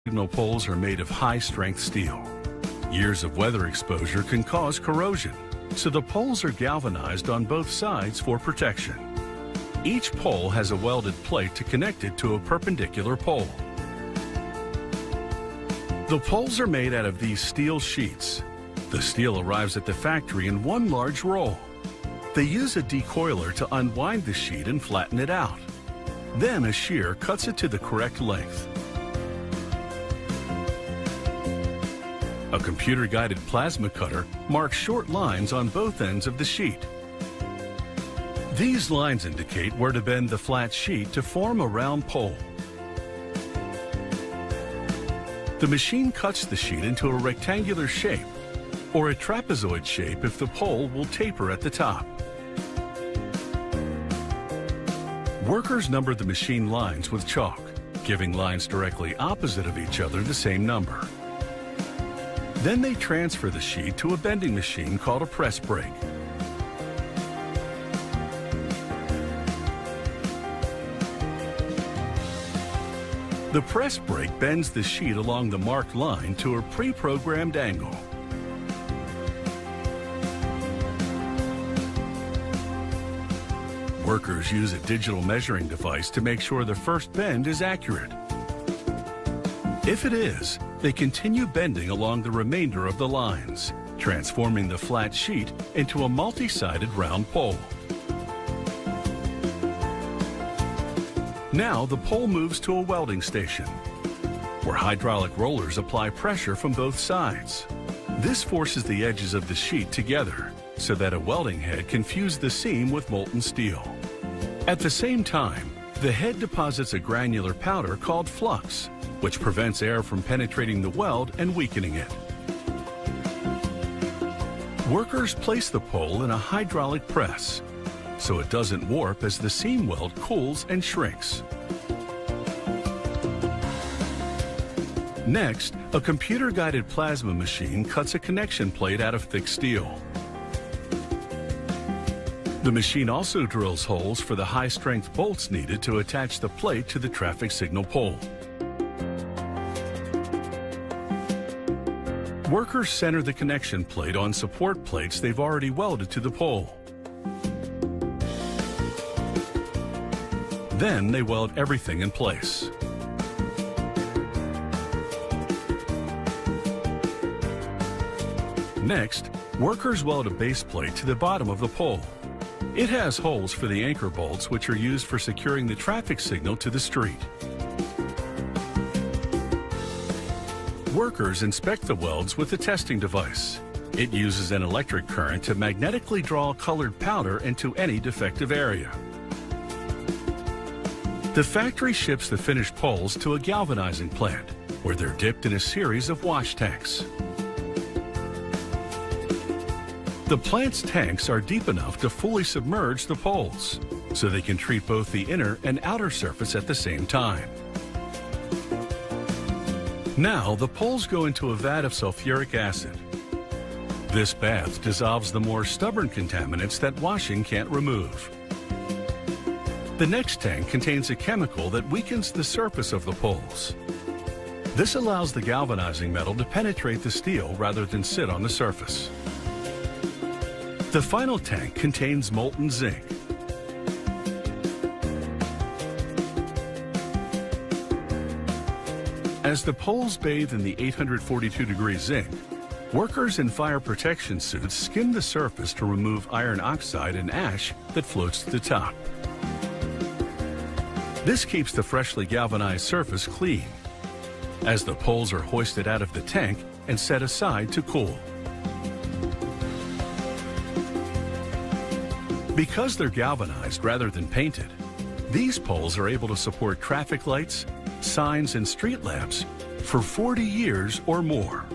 signal poles are made of high-strength steel. Years of weather exposure can cause corrosion, so the poles are galvanized on both sides for protection. Each pole has a welded plate to connect it to a perpendicular pole. The poles are made out of these steel sheets. The steel arrives at the factory in one large roll. They use a decoiler to unwind the sheet and flatten it out. Then a shear cuts it to the correct length. A computer-guided plasma cutter marks short lines on both ends of the sheet. These lines indicate where to bend the flat sheet to form a round pole. The machine cuts the sheet into a rectangular shape, or a trapezoid shape if the pole will taper at the top. Workers number the machine lines with chalk, giving lines directly opposite of each other the same number. Then they transfer the sheet to a bending machine called a press brake. The press brake bends the sheet along the marked line to a pre-programmed angle. Workers use a digital measuring device to make sure the first bend is accurate. If it is, they continue bending along the remainder of the lines, transforming the flat sheet into a multi-sided round pole. Now the pole moves to a welding station, where hydraulic rollers apply pressure from both sides. This forces the edges of the sheet together, so that a welding head can fuse the seam with molten steel. At the same time, the head deposits a granular powder called flux, which prevents air from penetrating the weld and weakening it. Workers place the pole in a hydraulic press, so it doesn't warp as the seam weld cools and shrinks. Next, a computer-guided plasma machine cuts a connection plate out of thick steel. The machine also drills holes for the high-strength bolts needed to attach the plate to the traffic signal pole. Workers center the connection plate on support plates they've already welded to the pole. Then they weld everything in place. Next, workers weld a base plate to the bottom of the pole. It has holes for the anchor bolts, which are used for securing the traffic signal to the street. Workers inspect the welds with a testing device. It uses an electric current to magnetically draw colored powder into any defective area. The factory ships the finished poles to a galvanizing plant, where they're dipped in a series of wash tanks. The plant's tanks are deep enough to fully submerge the poles, so they can treat both the inner and outer surface at the same time. Now the poles go into a vat of sulfuric acid. This bath dissolves the more stubborn contaminants that washing can't remove. The next tank contains a chemical that weakens the surface of the poles. This allows the galvanizing metal to penetrate the steel rather than sit on the surface. The final tank contains molten zinc. As the poles bathe in the 842-degree zinc, workers in fire protection suits skim the surface to remove iron oxide and ash that floats to the top. This keeps the freshly galvanized surface clean, as the poles are hoisted out of the tank and set aside to cool. Because they're galvanized rather than painted, these poles are able to support traffic lights, signs, and street lamps for 40 years or more.